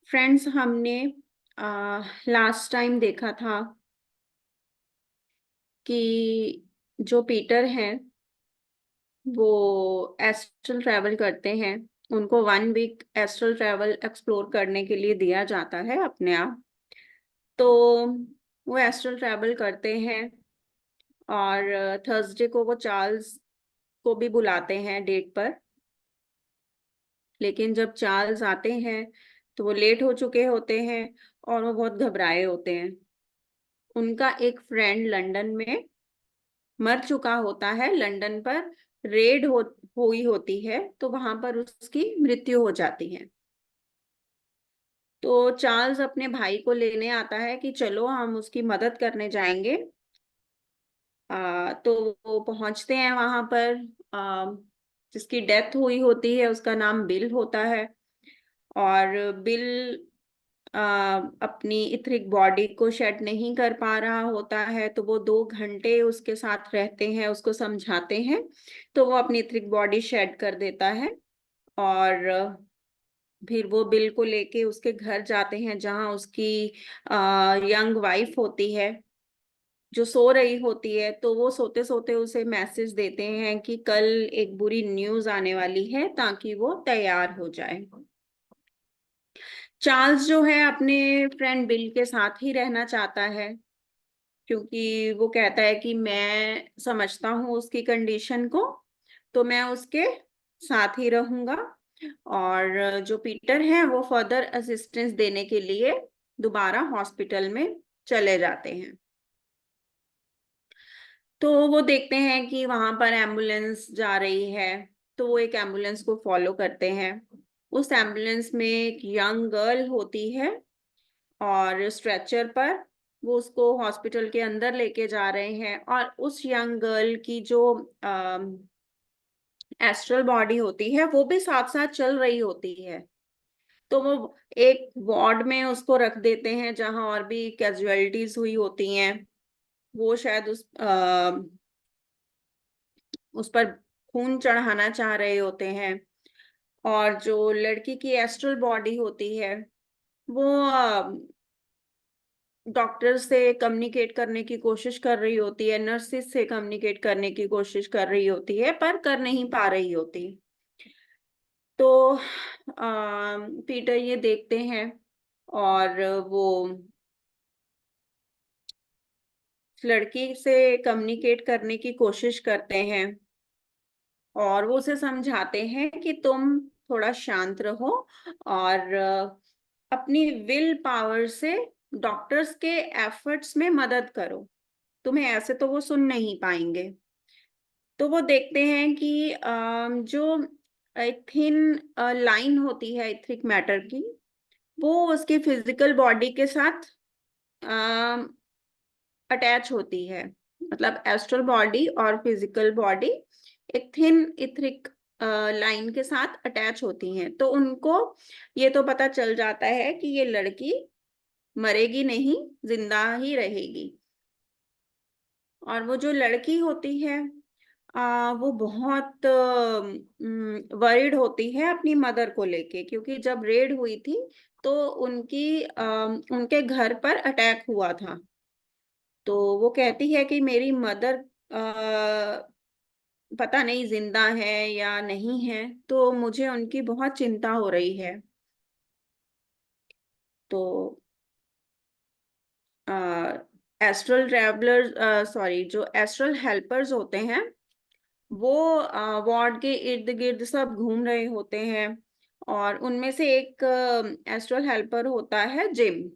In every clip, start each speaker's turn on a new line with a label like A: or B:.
A: Friends, हमने last time देखा था कि जो पीटर हैं वो एस्ट्रल ट्रैवल करते हैं। उनको 1 वीक एस्ट्रल ट्रैवल एक्सप्लोर करने के लिए दिया जाता है अपने आप। तो वो एस्ट्रल ट्रैवल करते हैं और थर्सडे को वो चार्ल्स को भी बुलाते हैं डेट पर। लेकिन जब चार्ल्स आते हैं तो वो लेट हो चुके होते हैं और वो बहुत घबराए होते हैं। उनका एक फ्रेंड लंदन में मर चुका होता है। लंदन पर रेड हुई होती है तो वहां पर उसकी मृत्यु हो जाती है। तो चार्ल्स अपने भाई को लेने आता है कि चलो हम उसकी मदद करने जाएंगे। तो वो पहुंचते हैं वहां पर। आ, जिसकी डेथ हुई होती है उसका नाम बिल होता है। और बिल अपनी इथरिक बॉडी को शेड नहीं कर पा रहा होता है, तो वो 2 घंटे उसके साथ रहते हैं, उसको समझाते हैं। तो वो अपनी इथरिक बॉडी शेड कर देता है। और फिर वो बिल को लेके उसके घर जाते हैं जहाँ उसकी यंग वाइफ होती है जो सो रही होती है। तो वो सोते सोते उसे मैसेज देते हैं कि कल एक बुरी न्यूज आने वाली है, ताकि वो तैयार हो जाए। चार्ल्स जो है अपने फ्रेंड बिल के साथ ही रहना चाहता है, क्योंकि वो कहता है कि मैं समझता हूँ उसकी कंडीशन को, तो मैं उसके साथ ही रहूंगा। और जो पीटर है वो फर्दर असिस्टेंस देने के लिए दोबारा हॉस्पिटल में चले जाते हैं। तो वो देखते हैं कि वहां पर एम्बुलेंस जा रही है। तो वो एक एम्बुलेंस को फॉलो करते हैं। उस एम्बुलेंस में एक यंग गर्ल होती है और स्ट्रेचर पर वो उसको हॉस्पिटल के अंदर लेके जा रहे हैं। और उस यंग गर्ल की जो एस्ट्रल बॉडी होती है वो भी साथ साथ चल रही होती है। तो वो एक वार्ड में उसको रख देते हैं जहां और भी कैजुअलिटीज हुई होती हैं। वो शायद उस पर खून चढ़ाना चाह रहे होते हैं। और जो लड़की की एस्ट्रल बॉडी होती है वो डॉक्टर से कम्युनिकेट करने की कोशिश कर रही होती है, नर्सिस से कम्युनिकेट करने की कोशिश कर रही होती है, पर कर नहीं पा रही होती। तो पीटर ये देखते हैं और वो लड़की से कम्युनिकेट करने की कोशिश करते हैं। और वो उसे समझाते हैं कि तुम थोड़ा शांत रहो और अपनी विल पावर से डॉक्टर्स के एफर्ट्स में मदद करो। तुम्हें ऐसे तो वो सुन नहीं पाएंगे। तो वो देखते हैं कि जो एक थिन लाइन होती है इथरिक मैटर की, वो उसकी फिजिकल बॉडी के साथ अटैच होती है। मतलब एस्ट्रल बॉडी और फिजिकल बॉडी एक थिन इथरिक लाइन के साथ अटैच होती हैं। तो उनको ये तो पता चल जाता है कि ये लड़की मरेगी नहीं, जिंदा ही रहेगी। और वो जो लड़की होती है वो बहुत वरिड होती है अपनी मदर को लेके, क्योंकि जब रेड हुई थी तो उनके घर पर अटैक हुआ था। तो वो कहती है कि मेरी मदर पता नहीं जिंदा है या नहीं है, तो मुझे उनकी बहुत चिंता हो रही है। तो एस्ट्रल ट्रैवलर सॉरी जो एस्ट्रल हेल्पर्स होते हैं वो वार्ड के इर्द गिर्द सब घूम रहे होते हैं। और उनमें से एक एस्ट्रल हेल्पर होता है जिम,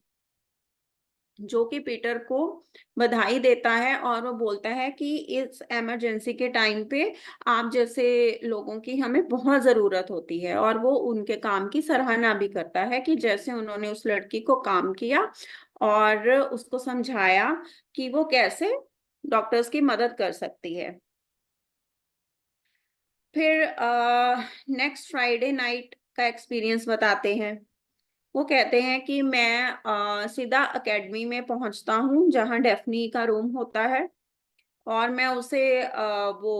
A: जो कि पीटर को बधाई देता है और वो बोलता है कि इस इमरजेंसी के टाइम पे आप जैसे लोगों की हमें बहुत जरूरत होती है। और वो उनके काम की सराहना भी करता है कि जैसे उन्होंने उस लड़की को काम किया और उसको समझाया कि वो कैसे डॉक्टर्स की मदद कर सकती है। फिर नेक्स्ट फ्राइडे नाइट का एक्सपीरियंस बताते हैं। वो कहते हैं कि मैं सीधा एकेडमी में पहुंचता हूँ जहाँ डेफनी का रूम होता है। और मैं उसे वो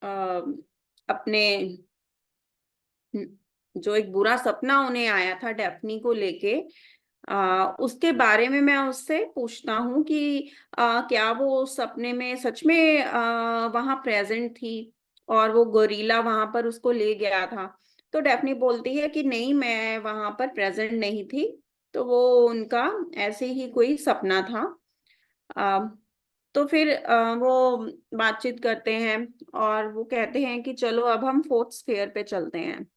A: अ, अपने जो एक बुरा सपना उन्हें आया था डेफनी को लेके, उसके बारे में मैं उससे पूछता हूँ कि क्या वो उस सपने में सच में वहां प्रेजेंट थी और वो गोरीला वहां पर उसको ले गया था। तो डेफनी बोलती है कि नहीं, मैं वहां पर प्रेजेंट नहीं थी, तो वो उनका ऐसे ही कोई सपना था। अ, तो फिर वो बातचीत करते हैं और वो कहते हैं कि चलो अब हम फोर्थ स्फीयर पे चलते हैं।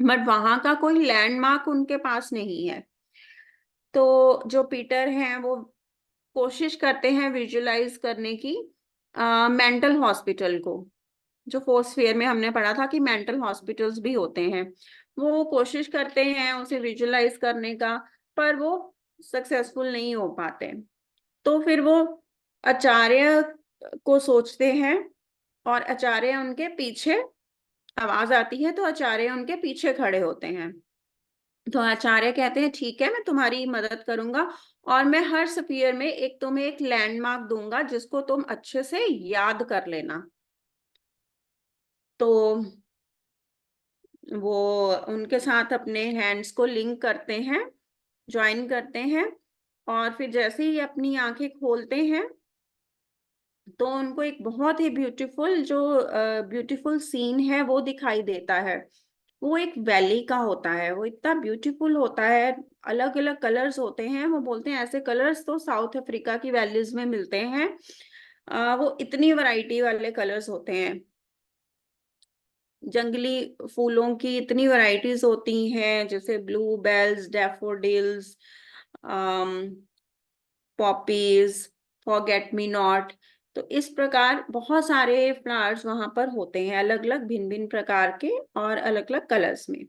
A: बट वहां का कोई लैंडमार्क उनके पास नहीं है। तो जो पीटर हैं वो कोशिश करते हैं विजुलाइज करने की मेंटल हॉस्पिटल को। जो फोर्थ स्फीयर में हमने पढ़ा था कि मेंटल हॉस्पिटल्स भी होते हैं, वो कोशिश करते हैं उसे विजुलाइज करने का, पर वो सक्सेसफुल नहीं हो पाते। तो फिर वो आचार्य को सोचते हैं और आचार्य उनके पीछे, आवाज आती है तो आचार्य उनके पीछे खड़े होते हैं। तो आचार्य कहते हैं ठीक है, मैं तुम्हारी मदद करूंगा और मैं हर स्फीयर में एक तुम्हें एक लैंडमार्क दूंगा जिसको तुम अच्छे से याद कर लेना। तो वो उनके साथ अपने हैंड्स को लिंक करते हैं, ज्वाइन करते हैं, और फिर जैसे ही अपनी आंखें खोलते हैं तो उनको एक बहुत ही ब्यूटीफुल सीन है वो दिखाई देता है। वो एक वैली का होता है, वो इतना ब्यूटीफुल होता है, अलग अलग कलर्स होते हैं। वो बोलते हैं ऐसे कलर्स तो साउथ अफ्रीका की वैलीज में मिलते हैं। वो इतनी वैरायटी वाले कलर्स होते हैं। जंगली फूलों की इतनी वैरायटीज होती हैं, जैसे bluebells, daffodils, poppies, forget me not. तो इस प्रकार बहुत सारे फ्लावर्स वहां पर होते हैं, अलग अलग भिन्न भिन्न प्रकार के और अलग अलग कलर्स में।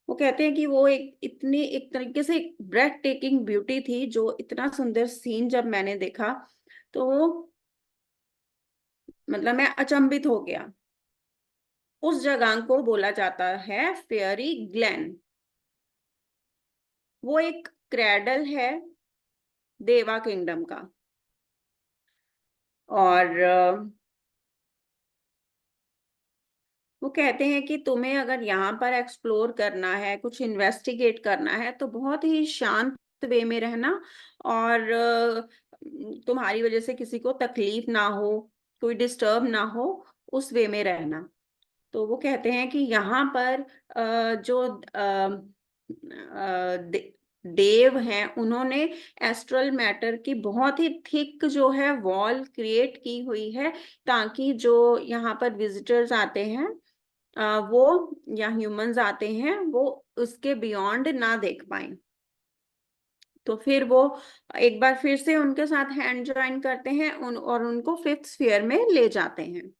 A: वो कहते हैं कि वो एक इतनी एक तरीके से ब्रेथ टेकिंग ब्यूटी थी, जो इतना सुंदर सीन जब मैंने देखा तो वो मतलब मैं अचंभित हो गया। उस जगह को बोला जाता है फेयरी ग्लेन। वो एक क्रैडल है देवा किंगडम का। और वो कहते हैं कि तुम्हें अगर यहाँ पर एक्सप्लोर करना है, कुछ इन्वेस्टिगेट करना है, तो बहुत ही शांत वे में रहना, और तुम्हारी वजह से किसी को तकलीफ ना हो, कोई डिस्टर्ब ना हो, उस वे में रहना। तो वो कहते हैं कि यहाँ पर जो देव हैं, उन्होंने एस्ट्रल मैटर की बहुत ही थिक जो है वॉल क्रिएट की हुई है, ताकि जो यहाँ पर विजिटर्स आते हैं, वो या ह्यूमंस आते हैं, वो उसके बियॉन्ड ना देख पाए। तो फिर वो एक बार फिर से उनके साथ हैंड ज्वाइन करते हैं और उनको फिफ्थ स्फीयर में ले जाते हैं।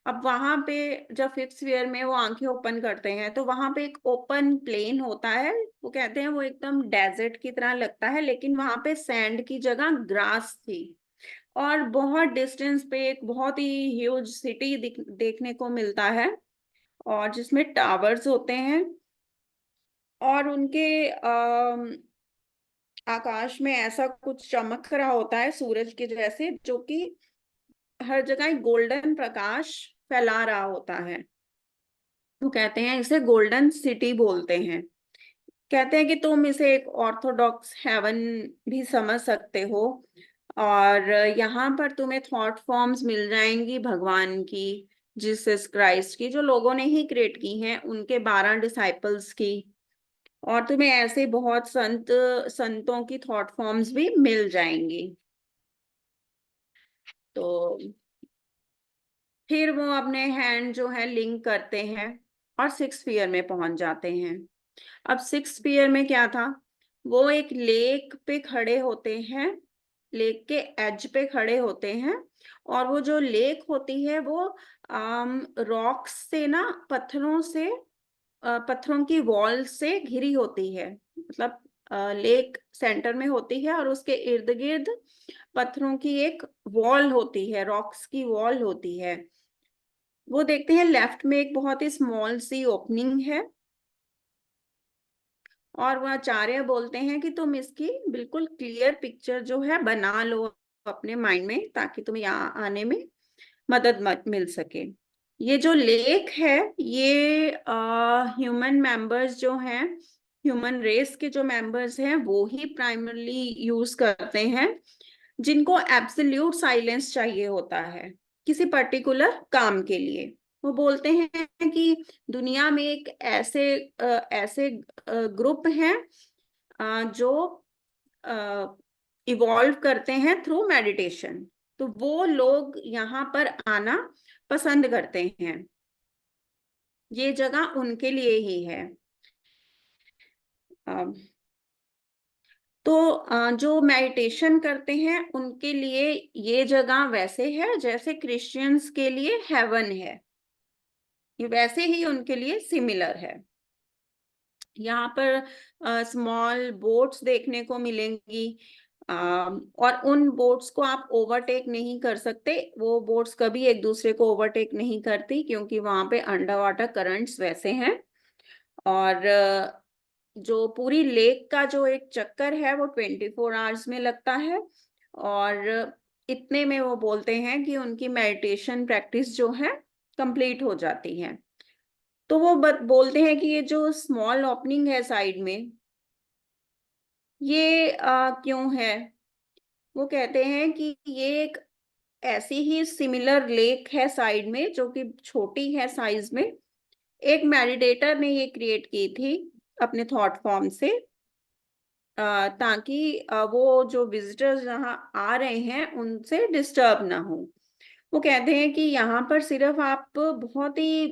A: अब वहां पे जब फिफ्थ स्फीयर में वो आंखें ओपन करते हैं तो वहां पे एक ओपन प्लेन होता है। वो कहते हैं वो एकदम डेजर्ट की तरह लगता है, लेकिन वहां पे सैंड की जगह ग्रास थी। और बहुत डिस्टेंस पे एक बहुत ही ह्यूज सिटी देखने को मिलता है, और जिसमें टावर्स होते हैं, और उनके आकाश में ऐसा कुछ चमक रहा होता है सूरज के जैसे, जो कि हर जगह गोल्डन प्रकाश फैला रहा होता है। तो कहते हैं इसे गोल्डन सिटी बोलते हैं। कहते हैं कि तुम इसे एक ऑर्थोडॉक्स हेवन भी समझ सकते हो। और यहाँ पर तुम्हें थॉट फॉर्म्स मिल जाएंगी भगवान की, जीसस क्राइस्ट की, जो लोगों ने ही क्रिएट की हैं, उनके 12 डिसाइपल्स की। और तुम्हें ऐसे बहुत संतों की थॉट फॉर्म्स भी मिल जाएंगी। तो फिर वो अपने हैंड जो है लिंक करते हैं और सिक्स स्फीयर में पहुंच जाते हैं। अब सिक्स स्फीयर में क्या था, वो एक लेक पे खड़े होते हैं, लेक के एज पे खड़े होते हैं। और वो जो लेक होती है वो रॉक्स से ना, पत्थरों से, पत्थरों की वॉल से घिरी होती है। मतलब लेक सेंटर में होती है और उसके इर्द गिर्द पत्थरों की एक वॉल होती है, रॉक्स की वॉल होती है। वो देखते हैं लेफ्ट में एक बहुत ही स्मॉल सी ओपनिंग है, और वह आचार्य बोलते हैं कि तुम इसकी बिल्कुल क्लियर पिक्चर जो है बना लो अपने माइंड में, ताकि तुम्हें यहाँ आने में मदद मिल सके। ये जो लेक है, ये ह्यूमन मेंबर्स जो हैं, ह्यूमन रेस के जो मेंबर्स हैं, वो ही प्राइमरली यूज करते हैं, जिनको एब्सोल्यूट साइलेंस चाहिए होता है किसी पर्टिकुलर काम के लिए। वो बोलते हैं कि दुनिया में एक ऐसे ग्रुप हैं जो इवॉल्व करते हैं थ्रू मेडिटेशन। तो वो लोग यहाँ पर आना पसंद करते हैं, ये जगह उनके लिए ही है। अम, तो जो मेडिटेशन करते हैं उनके लिए ये जगह वैसे है जैसे क्रिश्चियंस के लिए हेवन है, ये वैसे ही उनके लिए सिमिलर है। यहाँ पर स्मॉल बोट्स देखने को मिलेंगी, और उन बोट्स को आप ओवरटेक नहीं कर सकते, वो बोट्स कभी एक दूसरे को ओवरटेक नहीं करती, क्योंकि वहां पे अंडर वाटर करंट्स वैसे हैं। और जो पूरी लेक का जो एक चक्कर है वो 24 आवर्स में लगता है। और इतने में वो बोलते हैं कि उनकी मेडिटेशन प्रैक्टिस जो है कंप्लीट हो जाती है। तो वो बोलते हैं कि ये जो स्मॉल ओपनिंग है साइड में, ये क्यों है। वो कहते हैं कि ये एक ऐसी ही सिमिलर लेक है साइड में, जो कि छोटी है साइज में। एक मेडिटेटर ने ये क्रिएट की थी अपने थॉट फॉर्म से, ताकि वो जो विजिटर्स यहाँ आ रहे हैं उनसे डिस्टर्ब ना हो। वो कहते हैं कि यहाँ पर सिर्फ आप बहुत ही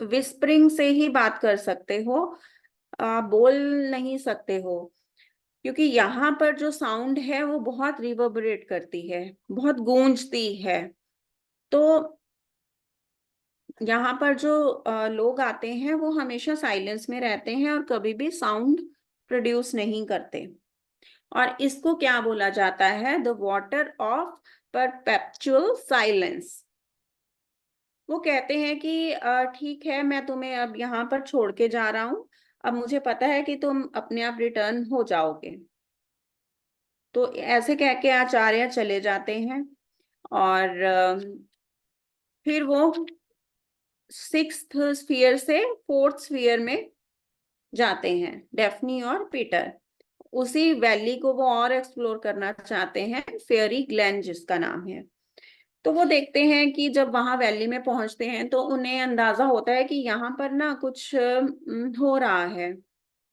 A: विस्परिंग से ही बात कर सकते हो, बोल नहीं सकते हो, क्योंकि यहाँ पर जो साउंड है वो बहुत रिवर्बरेट करती है, बहुत गूंजती है। तो यहाँ पर जो लोग आते हैं वो हमेशा साइलेंस में रहते हैं और कभी भी साउंड प्रोड्यूस नहीं करते। और इसको क्या बोला जाता है? The water of perpetual silence. वो कहते हैं कि ठीक है, मैं तुम्हें अब यहाँ पर छोड़ के जा रहा हूँ, अब मुझे पता है कि तुम अपने आप रिटर्न हो जाओगे। तो ऐसे कह के आचार्य चले जाते हैं। और फिर वो सिक्स्थ स्फीयर से फोर्थ स्फीयर में जाते हैं, डेफनी और पीटर। उसी वैली को वो और एक्सप्लोर करना चाहते हैं, फेयरी ग्लेन जिसका नाम है। तो वो देखते हैं कि जब वहां वैली में पहुंचते हैं तो उन्हें अंदाजा होता है कि यहाँ पर ना कुछ हो रहा है,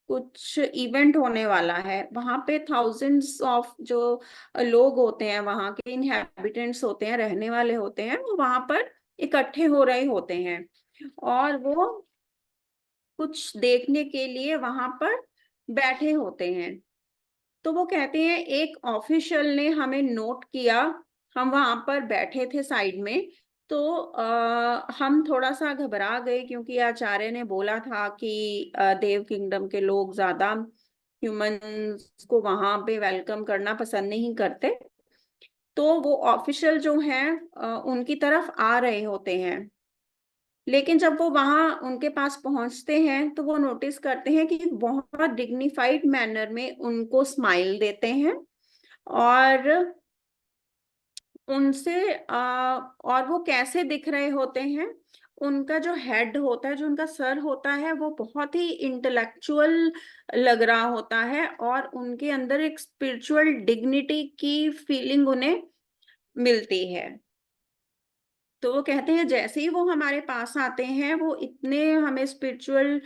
A: कुछ इवेंट होने वाला है। वहां पे थाउजेंड्स ऑफ जो लोग होते हैं, वहां के इनहेबिटेंट्स होते हैं, रहने वाले होते हैं, वो वहां पर इकट्ठे हो रहे होते हैं, और वो कुछ देखने के लिए वहां पर बैठे होते हैं। तो वो कहते हैं एक ऑफिशियल ने हमें नोट किया, हम वहां पर बैठे थे साइड में। तो हम थोड़ा सा घबरा गए, क्योंकि आचार्य ने बोला था कि देव किंगडम के लोग ज्यादा ह्यूमंस को वहां पे वेलकम करना पसंद नहीं करते। तो वो ऑफिशियल जो हैं उनकी तरफ आ रहे होते हैं, लेकिन जब वो वहां उनके पास पहुंचते हैं तो वो नोटिस करते हैं कि बहुत डिग्निफाइड मैनर में उनको स्माइल देते हैं, और उनसे और वो कैसे दिख रहे होते हैं? उनका जो हेड होता है, जो उनका सर होता है, वो बहुत ही इंटेलेक्चुअल लग रहा होता है, और उनके अंदर एक स्पिरिचुअल डिग्निटी की फीलिंग उन्हें मिलती है। तो वो कहते हैं जैसे ही वो हमारे पास आते हैं, वो इतने हमें स्पिरिचुअल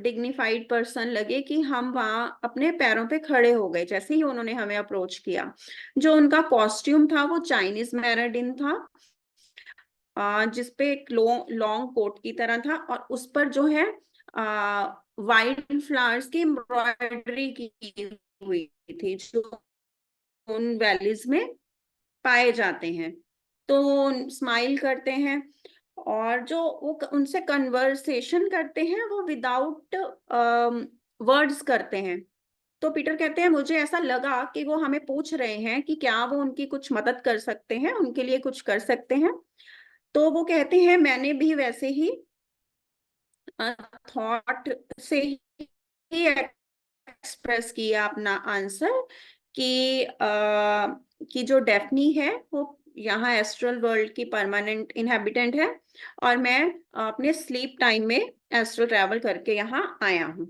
A: डिग्निफाइड पर्सन लगे कि हम वहां अपने पैरों पे खड़े हो गए जैसे ही उन्होंने हमें अप्रोच किया। जो उनका कॉस्ट्यूम था वो चाइनीज मैराडिन था, जिसपे एक लॉन्ग कोट की तरह था, और उस पर जो है वाइट फ्लावर्स की एम्ब्रॉयडरी की हुई थी, जो उन वैलीज में पाए जाते हैं। तो वो स्माइल करते हैं, और जो वो उनसे कन्वर्सेशन करते हैं वो विदाउट वर्ड्स करते हैं। तो पीटर कहते हैं मुझे ऐसा लगा कि वो हमें पूछ रहे हैं कि क्या वो उनकी कुछ मदद कर सकते हैं, उनके लिए कुछ कर सकते हैं। तो वो कहते हैं मैंने भी वैसे ही थॉट से ही एक्सप्रेस किया अपना आंसर, कि कि जो डेफनी है वो यहाँ एस्ट्रल वर्ल्ड की परमानेंट इनहेबिटेंट है और मैं अपने स्लीप टाइम में एस्ट्रल ट्रैवल करके यहाँ आया हूँ।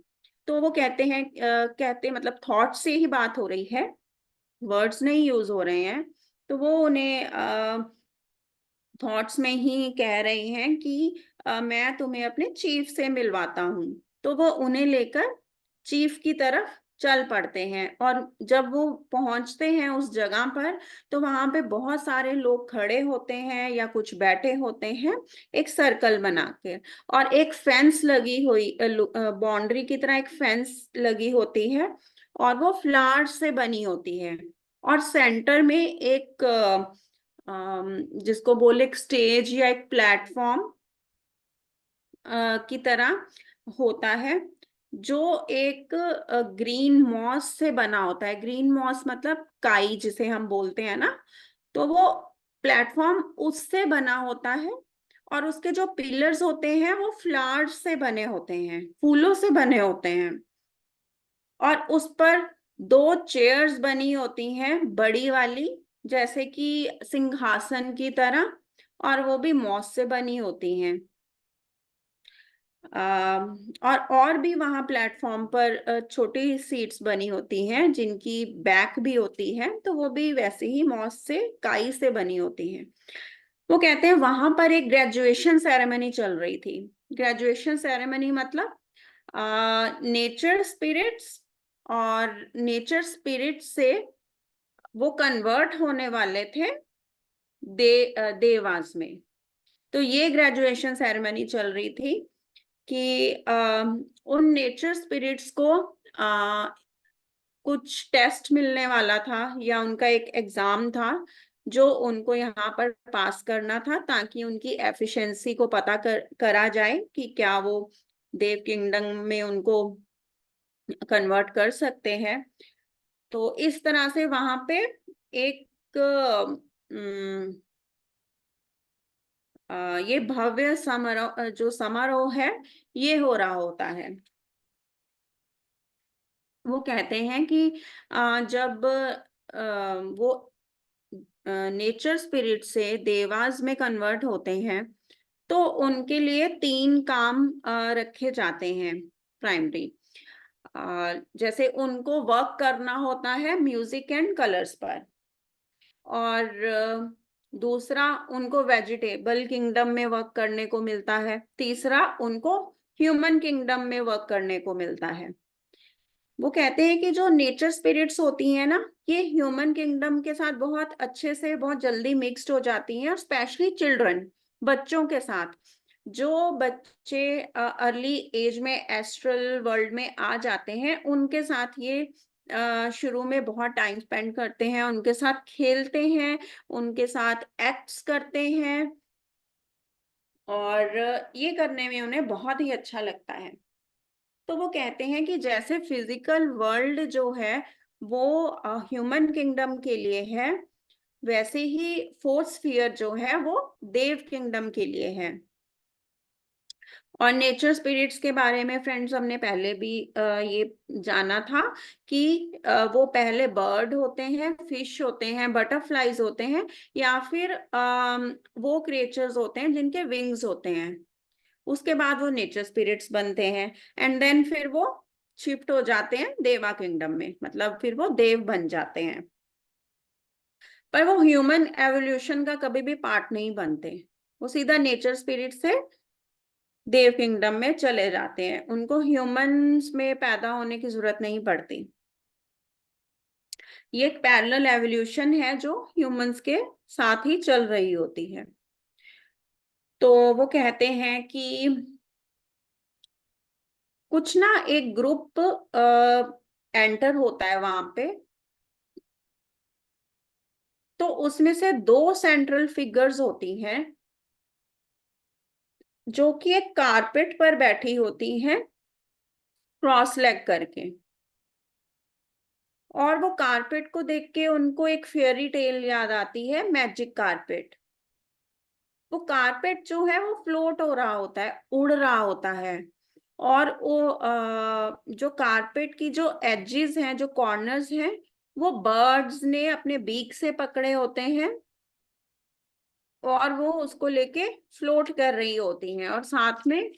A: तो वो कहते हैं कहते मतलब थॉट से ही बात हो रही है, वर्ड्स नहीं यूज हो रहे हैं। तो वो उन्हें थॉट्स में ही कह रहे हैं कि मैं तुम्हें अपने चीफ से मिलवाता हूँ। तो वो उन्हें लेकर चीफ की तरफ चल पड़ते हैं और जब वो पहुंचते हैं उस जगह पर तो वहां पे बहुत सारे लोग खड़े होते हैं या कुछ बैठे होते हैं एक सर्कल बना के, और एक फेंस लगी हुई बाउंड्री की तरह एक फेंस लगी होती है और वो फ्लावर से बनी होती है। और सेंटर में एक जिसको बोले एक स्टेज या एक प्लेटफॉर्म की तरह होता है, जो एक ग्रीन मॉस से बना होता है। ग्रीन मॉस मतलब काई जिसे हम बोलते हैं ना, तो वो प्लेटफॉर्म उससे बना होता है और उसके जो पिलर्स होते हैं वो फ्लावर्स से बने होते हैं, फूलों से बने होते हैं। और उस पर दो चेयर्स बनी होती हैं बड़ी वाली, जैसे कि सिंहासन की तरह, और वो भी मॉस से बनी होती हैं। और भी वहां प्लेटफॉर्म पर छोटी सीट्स बनी होती हैं जिनकी बैक भी होती है, तो वो भी वैसे ही मॉस से काई से बनी होती हैं। वो कहते हैं वहां पर एक ग्रेजुएशन सेरेमनी चल रही थी। ग्रेजुएशन सेरेमनी मतलब नेचर स्पिरिट्स और नेचर स्पिरिट से वो कन्वर्ट होने वाले थे देवास में। तो ये ग्रेजुएशन सेरेमनी चल रही थी कि उन नेचर स्पिरिट्स को कुछ टेस्ट मिलने वाला था या उनका एक एग्जाम था जो उनको यहाँ पर पास करना था, ताकि उनकी एफिशिएंसी को पता करा जाए कि क्या वो देव किंगडम में उनको कन्वर्ट कर सकते हैं। तो इस तरह से वहां पे एक ये भव्य समारोह, जो समारोह है, ये हो रहा होता है। वो कहते हैं कि जब वो नेचर स्पिरिट से देवास में कन्वर्ट होते हैं तो उनके लिए तीन काम रखे जाते हैं प्राइमरी। जैसे उनको वर्क करना होता है म्यूजिक एंड कलर्स पर, और दूसरा उनको वेजिटेबल किंगडम में वर्क करने को मिलता है, तीसरा उनको ह्यूमन किंगडम में वर्क करने को मिलता है। वो कहते हैं कि जो नेचर स्पिरिट्स होती हैं ना, ये ह्यूमन किंगडम के साथ बहुत अच्छे से बहुत जल्दी मिक्स्ड हो जाती हैं, और स्पेशली चिल्ड्रन, बच्चों के साथ। जो बच्चे अर्ली एज में एस्ट्रल वर्ल्ड में आ जाते हैं उनके साथ ये शुरू में बहुत टाइम स्पेंड करते हैं, उनके साथ खेलते हैं, उनके साथ एक्ट्स करते हैं, और ये करने में उन्हें बहुत ही अच्छा लगता है। तो वो कहते हैं कि जैसे फिजिकल वर्ल्ड जो है वो ह्यूमन किंगडम के लिए है, वैसे ही फोर्थ स्फीयर जो है वो देव किंगडम के लिए है। और नेचर स्पिरिट्स के बारे में फ्रेंड्स हमने पहले भी ये जाना था कि वो पहले बर्ड होते हैं, फिश होते हैं, बटरफ्लाईज होते हैं, या फिर वो क्रिएचर्स होते हैं जिनके विंग्स होते हैं। उसके बाद वो नेचर स्पिरिट्स बनते हैं एंड देन फिर वो शिफ्ट हो जाते हैं देवा किंगडम में, मतलब फिर वो देव बन जाते हैं। पर वो ह्यूमन एवोल्यूशन का कभी भी पार्ट नहीं बनते, वो सीधा नेचर स्पिरिट से देव किंगडम में चले जाते हैं, उनको ह्यूमंस में पैदा होने की जरूरत नहीं पड़ती। ये एक पैरेलल एवोल्यूशन है जो ह्यूमंस के साथ ही चल रही होती है। तो वो कहते हैं कि कुछ ना एक ग्रुप एंटर होता है वहां पे, तो उसमें से दो सेंट्रल फिगर्स होती हैं जो कि एक कारपेट पर बैठी होती हैं क्रॉस लेग करके, और वो कारपेट को देख के उनको एक फेयरी टेल याद आती है, मैजिक कारपेट। वो कारपेट जो है वो फ्लोट हो रहा होता है, उड़ रहा होता है, और वो जो कारपेट की जो एजेस हैं, जो कॉर्नर्स हैं, वो बर्ड्स ने अपने बीक से पकड़े होते हैं, और वो उसको लेके फ्लोट कर रही होती हैं, और साथ में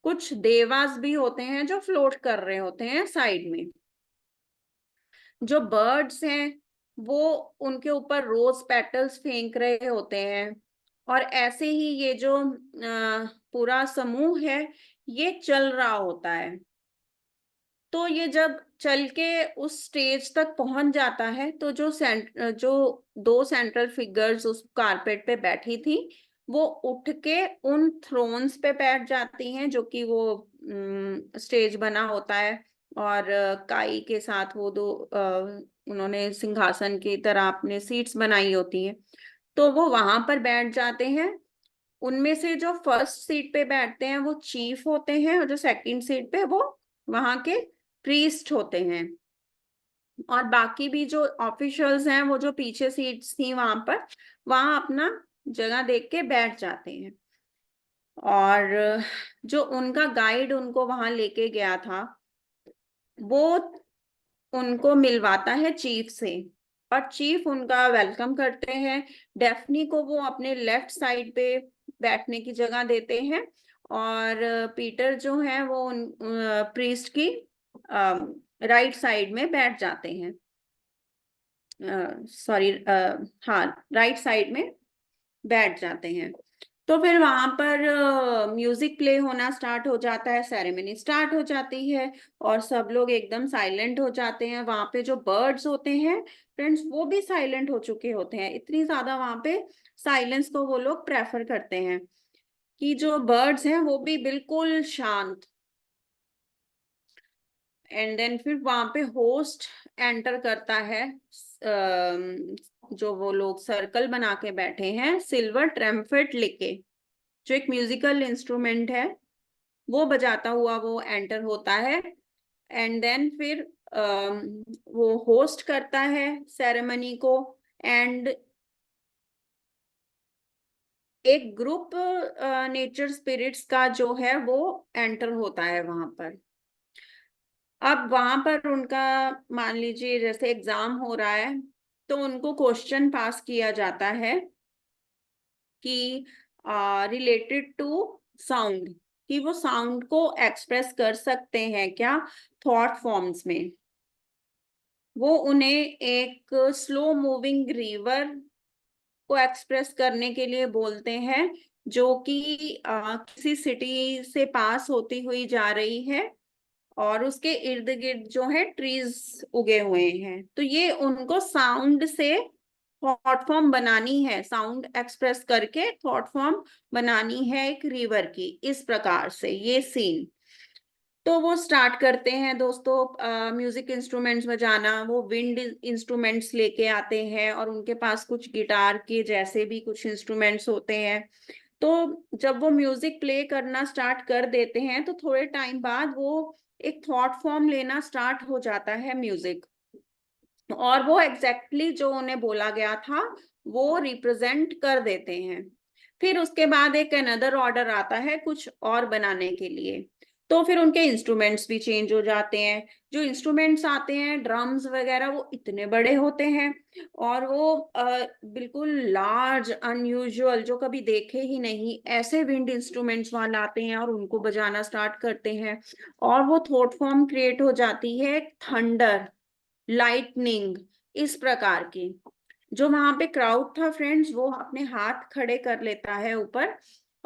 A: कुछ देवास भी होते हैं जो फ्लोट कर रहे होते हैं साइड में। जो बर्ड्स हैं वो उनके ऊपर रोज पेटल्स फेंक रहे होते हैं। और ऐसे ही ये जो पूरा समूह है ये चल रहा होता है। तो ये जब चल के उस स्टेज तक पहुंच जाता है, तो जो दो सेंट्रल फिगर्स उस कारपेट पे बैठी थी, वो उठ के उन थ्रोन्स पे बैठ जाती हैं, जो कि वो स्टेज बना होता है। और काई के साथ वो दो उन्होंने सिंहासन की तरह अपने सीट्स बनाई होती हैं, तो वो वहां पर बैठ जाते हैं। उनमें से जो फर्स्ट सीट पे बैठते हैं वो चीफ होते हैं, और जो सेकंड सीट पे वो वहां के प्रीस्ट होते हैं। और बाकी भी जो ऑफिशियल्स हैं वो जो पीछे सीट्स थी वहां पर, वहां अपना जगह देख के बैठ जाते हैं। और जो उनका गाइड उनको वहां लेके गया था, वो उनको मिलवाता है चीफ से, और चीफ उनका वेलकम करते हैं। डेफनी को वो अपने लेफ्ट साइड पे बैठने की जगह देते हैं, और पीटर जो है वो उन प्रीस्ट की राइट साइड में बैठ जाते हैं। सॉरी, हाँ, राइट साइड में बैठ जाते हैं। तो फिर वहां पर म्यूजिक प्ले होना स्टार्ट हो जाता है, सेरेमनी स्टार्ट हो जाती है, और सब लोग एकदम साइलेंट हो जाते हैं। वहां पे जो बर्ड्स होते हैं फ्रेंड्स, वो भी साइलेंट हो चुके होते हैं। इतनी ज्यादा वहां पे साइलेंस को वो लोग प्रेफर करते हैं कि जो बर्ड्स हैं वो भी बिल्कुल शांत। एंड देन फिर वहां पे होस्ट एंटर करता है। जो वो लोग सर्कल बना के बैठे हैं सिल्वर ट्रम्पेट लेके, जो एक म्यूजिकल इंस्ट्रूमेंट है, वो बजाता हुआ वो एंटर होता है। एंड देन फिर वो होस्ट करता है सेरेमनी को। एंड एक ग्रुप नेचर स्पिरिट्स का जो है वो एंटर होता है वहां पर। अब वहां पर उनका, मान लीजिए जैसे एग्जाम हो रहा है, तो उनको क्वेश्चन पास किया जाता है कि रिलेटेड टू साउंड, कि वो साउंड को एक्सप्रेस कर सकते हैं क्या थॉट फॉर्म्स में। वो उन्हें एक स्लो मूविंग रिवर को एक्सप्रेस करने के लिए बोलते हैं, जो कि किसी सिटी से पास होती हुई जा रही है, और उसके इर्द गिर्द जो है ट्रीज उगे हुए हैं। तो ये उनको साउंड से थॉट फॉर्म बनानी है, साउंड एक्सप्रेस करके थॉट फॉर्म बनानी है एक रिवर की, इस प्रकार से ये सीन। तो वो स्टार्ट करते हैं दोस्तों म्यूजिक इंस्ट्रूमेंट्स बजाना। वो विंड इंस्ट्रूमेंट्स लेके आते हैं, और उनके पास कुछ गिटार के जैसे भी कुछ इंस्ट्रूमेंट्स होते हैं। तो जब वो म्यूजिक प्ले करना स्टार्ट कर देते हैं, तो थोड़े टाइम बाद वो एक थॉट फॉर्म लेना स्टार्ट हो जाता है म्यूजिक, और वो एग्जैक्टली जो उन्हें बोला गया था वो रिप्रेजेंट कर देते हैं। फिर उसके बाद एक अनदर ऑर्डर आता है कुछ और बनाने के लिए। तो फिर उनके इंस्ट्रूमेंट्स भी चेंज हो जाते हैं। जो इंस्ट्रूमेंट्स आते हैं ड्रम्स वगैरह, वो इतने बड़े होते हैं, और वो बिल्कुल लार्ज अनयूजुअल, जो कभी देखे ही नहीं ऐसे विंड इंस्ट्रूमेंट्स वहां लाते हैं और उनको बजाना स्टार्ट करते हैं। और वो थॉट फॉर्म क्रिएट हो जाती है थंडर, लाइटनिंग, इस प्रकार की। जो वहां पे क्राउड था फ्रेंड्स, वो अपने हाथ खड़े कर लेता है ऊपर,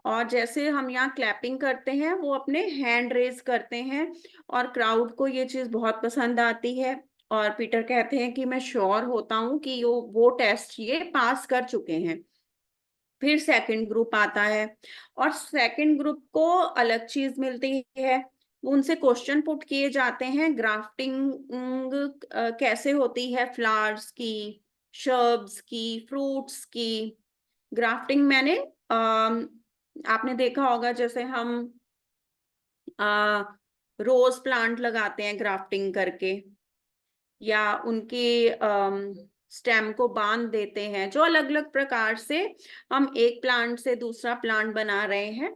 A: और जैसे हम यहाँ क्लैपिंग करते हैं वो अपने हैंड रेज करते हैं। और क्राउड को ये चीज बहुत पसंद आती है, और पीटर कहते हैं कि मैं श्योर होता हूँ कि वो टेस्ट ये पास कर चुके हैं। फिर सेकंड ग्रुप आता है, और सेकंड ग्रुप को अलग चीज मिलती है। उनसे क्वेश्चन पुट किए जाते हैं, ग्राफ्टिंग कैसे होती है फ्लावर्स की, शर्ब्स की, फ्रूट्स की। ग्राफ्टिंग मैंने आपने देखा होगा, जैसे हम रोज प्लांट लगाते हैं ग्राफ्टिंग करके, या उनके स्टेम को बांध देते हैं, जो अलग अलग प्रकार से हम एक प्लांट से दूसरा प्लांट बना रहे हैं।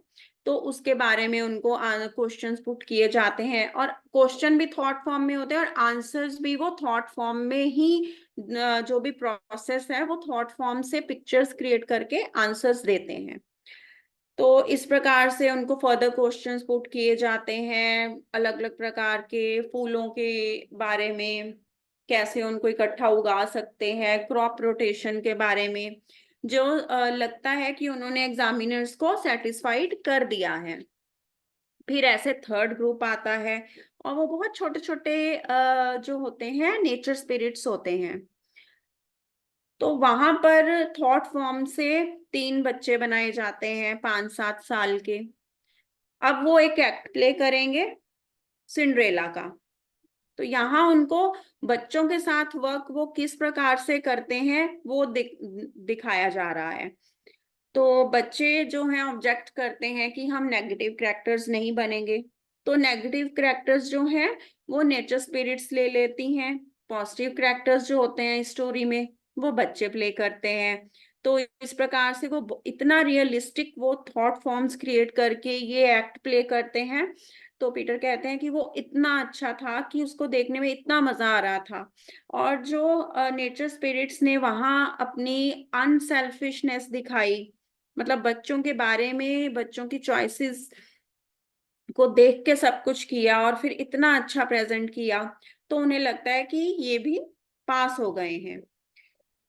A: तो उसके बारे में उनको क्वेश्चंस पुट किए जाते हैं, और क्वेश्चन भी थॉट फॉर्म में होते हैं और आंसर्स भी वो थॉट फॉर्म में ही, जो भी प्रोसेस है वो थॉट फॉर्म से पिक्चर्स क्रिएट करके आंसर्स देते हैं। तो इस प्रकार से उनको फर्दर क्वेश्चंस पुट किए जाते हैं, अलग अलग प्रकार के फूलों के बारे में, कैसे उनको इकट्ठा उगा सकते हैं, क्रॉप रोटेशन के बारे में, जो लगता है कि उन्होंने एग्जामिनर्स को सेटिस्फाइड कर दिया है। फिर ऐसे थर्ड ग्रुप आता है, और वो बहुत छोटे छोटे जो होते हैं नेचर स्पिरिट्स होते हैं। तो वहां पर थॉट फॉर्म से 3 बच्चे बनाए जाते हैं 5-7 साल के। अब वो एक एक्ट प्ले करेंगे सिंड्रेला का। तो यहाँ उनको बच्चों के साथ वर्क वो किस प्रकार से करते हैं वो दिखाया जा रहा है। तो बच्चे जो हैं ऑब्जेक्ट करते हैं कि हम नेगेटिव कैरेक्टर्स नहीं बनेंगे। तो नेगेटिव कैरेक्टर्स जो हैं वो नेचर स्पिरिट्स ले लेती हैं। पॉजिटिव कैरेक्टर्स जो होते हैं स्टोरी में वो बच्चे प्ले करते हैं। तो इस प्रकार से वो इतना रियलिस्टिक वो थॉट फॉर्म्स क्रिएट करके ये एक्ट प्ले करते हैं। तो पीटर कहते हैं कि वो इतना अच्छा था कि उसको देखने में इतना मजा आ रहा था। और जो नेचर स्पिरिट्स ने वहां अपनी अनसेल्फिशनेस दिखाई, मतलब बच्चों के बारे में, बच्चों की चॉइसेस को देख के सब कुछ किया और फिर इतना अच्छा प्रेजेंट किया, तो उन्हें लगता है कि ये भी पास हो गए हैं।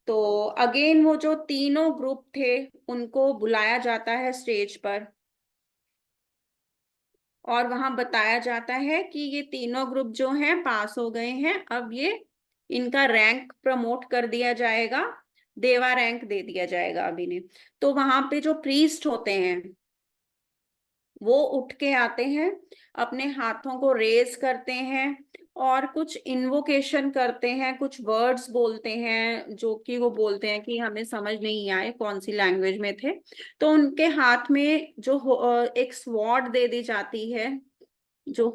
A: तो अगेन वो जो तीनों ग्रुप थे उनको बुलाया जाता है स्टेज पर, और वहां बताया जाता है कि ये तीनों ग्रुप जो हैं पास हो गए हैं। अब ये इनका रैंक प्रमोट कर दिया जाएगा, देवा रैंक दे दिया जाएगा अभी ने। तो वहां पे जो प्रीस्ट होते हैं वो उठ के आते हैं, अपने हाथों को रेज करते हैं और कुछ इन्वोकेशन करते हैं, कुछ वर्ड्स बोलते हैं जो कि वो बोलते हैं कि हमें समझ नहीं आए कौन सी लैंग्वेज में थे। तो उनके हाथ में जो एक स्वॉर्ड दे दी जाती है, जो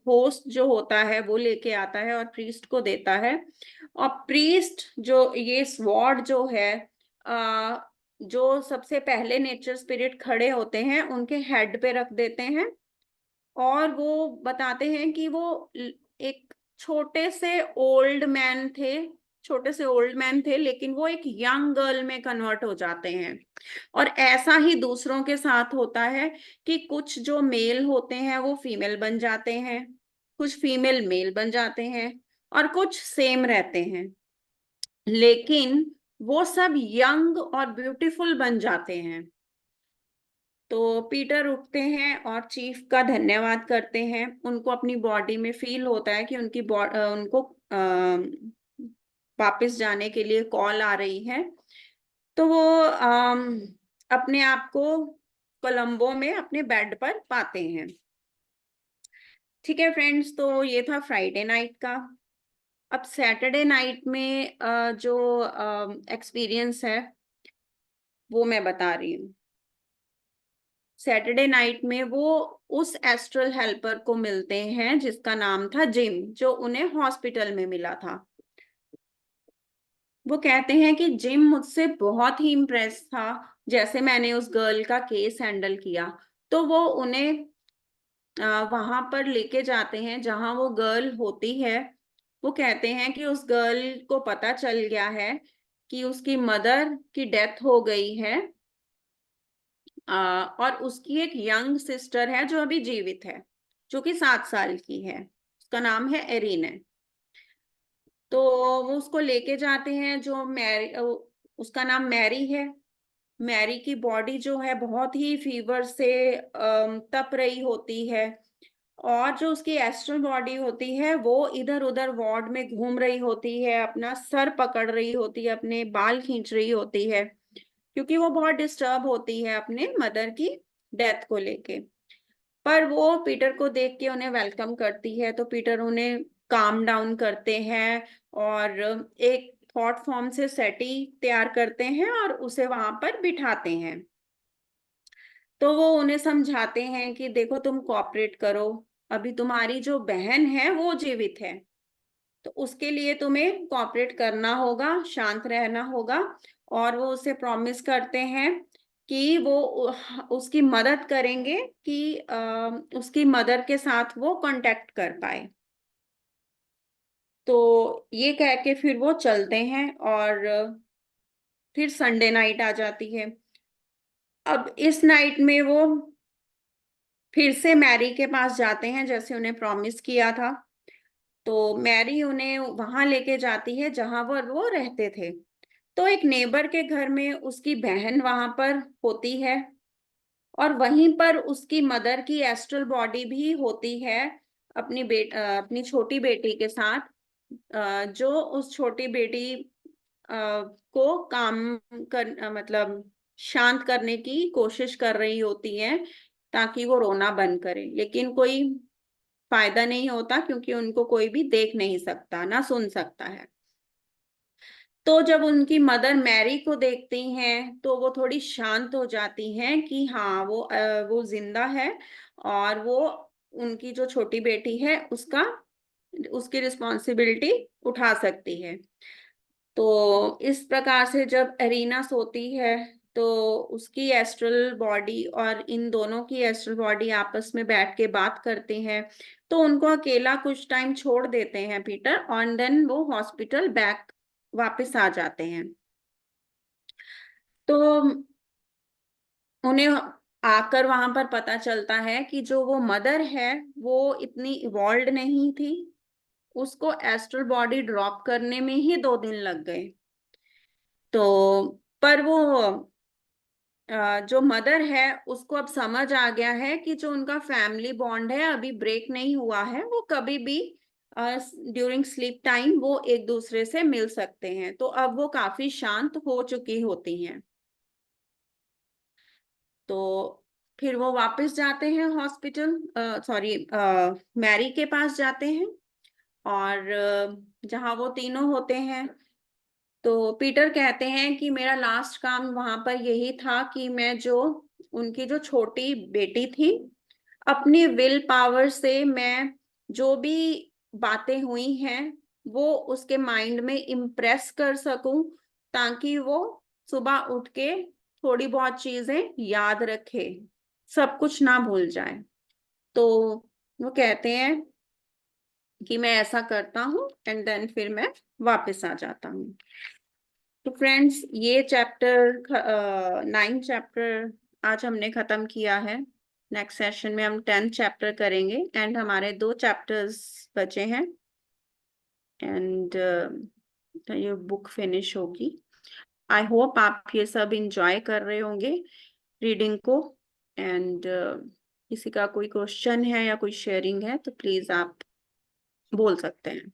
A: होस्ट जो होता है वो लेके आता है और प्रीस्ट को देता है। और प्रीस्ट जो ये स्वॉर्ड जो है, जो सबसे पहले नेचर स्पिरिट खड़े होते हैं उनके हेड पे रख देते हैं, और वो बताते हैं कि वो एक छोटे से ओल्ड मैन थे, छोटे से ओल्ड मैन थे, लेकिन वो एक यंग गर्ल में कन्वर्ट हो जाते हैं। और ऐसा ही दूसरों के साथ होता है कि कुछ जो मेल होते हैं वो फीमेल बन जाते हैं, कुछ फीमेल मेल बन जाते हैं, और कुछ सेम रहते हैं, लेकिन वो सब यंग और ब्यूटीफुल बन जाते हैं। तो पीटर उठते हैं और चीफ का धन्यवाद करते हैं। उनको अपनी बॉडी में फील होता है कि उनको वापस जाने के लिए कॉल आ रही है। तो वो अपने आप को कोलंबो में अपने बेड पर पाते हैं। ठीक है फ्रेंड्स, तो ये था फ्राइडे नाइट का। अब सैटरडे नाइट में जो एक्सपीरियंस है वो मैं बता रही हूँ। सैटरडे नाइट में वो उस एस्ट्रल हेल्पर को मिलते हैं जिसका नाम था जिम, जो उन्हें हॉस्पिटल में मिला था। वो कहते हैं कि जिम मुझसे बहुत ही इम्प्रेस था जैसे मैंने उस गर्ल का केस हैंडल किया। तो वो उन्हें वहां पर लेके जाते हैं जहां वो गर्ल होती है। वो कहते हैं कि उस गर्ल को पता चल गया है कि उसकी मदर की डेथ हो गई है, और उसकी एक यंग सिस्टर है जो अभी जीवित है, जो कि 7 साल की है। उसका नाम है एरिन है। तो वो उसको लेके जाते हैं, जो मैरी, उसका नाम मैरी है। मैरी की बॉडी जो है बहुत ही फीवर से तप रही होती है, और जो उसकी एस्ट्रल बॉडी होती है वो इधर उधर वार्ड में घूम रही होती है, अपना सर पकड़ रही होती है, अपने बाल खींच रही होती है, क्योंकि वो बहुत डिस्टर्ब होती है अपने मदर की डेथ को लेके। पर वो पीटर को देख के उन्हें वेलकम करती है, तो पीटर उन्हें काम डाउन करते हैं और एक थॉट फॉर्म से सेटी तैयार करते हैं और उसे वहां पर बिठाते हैं। तो वो उन्हें समझाते हैं कि देखो तुम कोऑपरेट करो, अभी तुम्हारी जो बहन है वो जीवित है, तो उसके लिए तुम्हें कोऑपरेट करना होगा, शांत रहना होगा। और वो उसे प्रॉमिस करते हैं कि वो उसकी मदद करेंगे कि उसकी मदर के साथ वो कांटेक्ट कर पाए। तो ये कह के फिर वो चलते हैं और फिर संडे नाइट आ जाती है। अब इस नाइट में वो फिर से मैरी के पास जाते हैं जैसे उन्हें प्रॉमिस किया था। तो मैरी उन्हें वहां लेके जाती है जहां वो रहते थे। तो एक नेबर के घर में उसकी बहन वहां पर होती है और वहीं पर उसकी मदर की एस्ट्रल बॉडी भी होती है अपनी छोटी बेटी के साथ, जो उस छोटी बेटी को मतलब शांत करने की कोशिश कर रही होती है ताकि वो रोना बंद करे, लेकिन कोई फायदा नहीं होता क्योंकि उनको कोई भी देख नहीं सकता ना सुन सकता है। तो जब उनकी मदर मैरी को देखती हैं तो वो थोड़ी शांत हो जाती हैं कि हाँ वो जिंदा है और वो उनकी जो छोटी बेटी है उसकी रिस्पॉन्सिबिलिटी उठा सकती है। तो इस प्रकार से जब एरिना सोती है तो उसकी एस्ट्रल बॉडी और इन दोनों की एस्ट्रल बॉडी आपस में बैठ के बात करते हैं। तो उनको अकेला कुछ टाइम छोड़ देते हैं पीटर, और देन वो हॉस्पिटल बैक वापस आ जाते हैं। तो उन्हें आकर वहां पर पता चलता है कि जो वो मदर है वो इतनी इवॉल्व नहीं थी, उसको एस्ट्रल बॉडी ड्रॉप करने में ही 2 दिन लग गए। तो पर वो जो मदर है उसको अब समझ आ गया है कि जो उनका फैमिली बॉन्ड है अभी ब्रेक नहीं हुआ है, वो कभी भी ड्यूरिंग स्लीप टाइम वो एक दूसरे से मिल सकते हैं। तो अब वो काफी शांत हो चुकी होती हैं। तो फिर वो वापस जाते हैं हॉस्पिटल, सॉरी, मैरी के पास जाते हैं और जहाँ वो तीनों होते हैं। तो पीटर कहते हैं कि मेरा लास्ट काम वहां पर यही था कि मैं जो उनकी जो छोटी बेटी थी, अपनी विल पावर से मैं जो भी बातें हुई हैं वो उसके माइंड में इम्प्रेस कर सकूं ताकि वो सुबह उठ के थोड़ी बहुत चीजें याद रखे, सब कुछ ना भूल जाए। तो वो कहते हैं कि मैं ऐसा करता हूँ एंड देन फिर मैं वापस आ जाता हूँ। तो फ्रेंड्स, ये चैप्टर 9 चैप्टर आज हमने खत्म किया है। नेक्स्ट सेशन में हम 10th चैप्टर करेंगे एंड हमारे 2 चैप्टर्स बचे हैं एंड ये बुक फिनिश होगी। आई होप आप ये सब इंजॉय कर रहे होंगे रीडिंग को। एंड किसी का कोई क्वेश्चन है या कोई शेयरिंग है तो प्लीज आप बोल सकते हैं।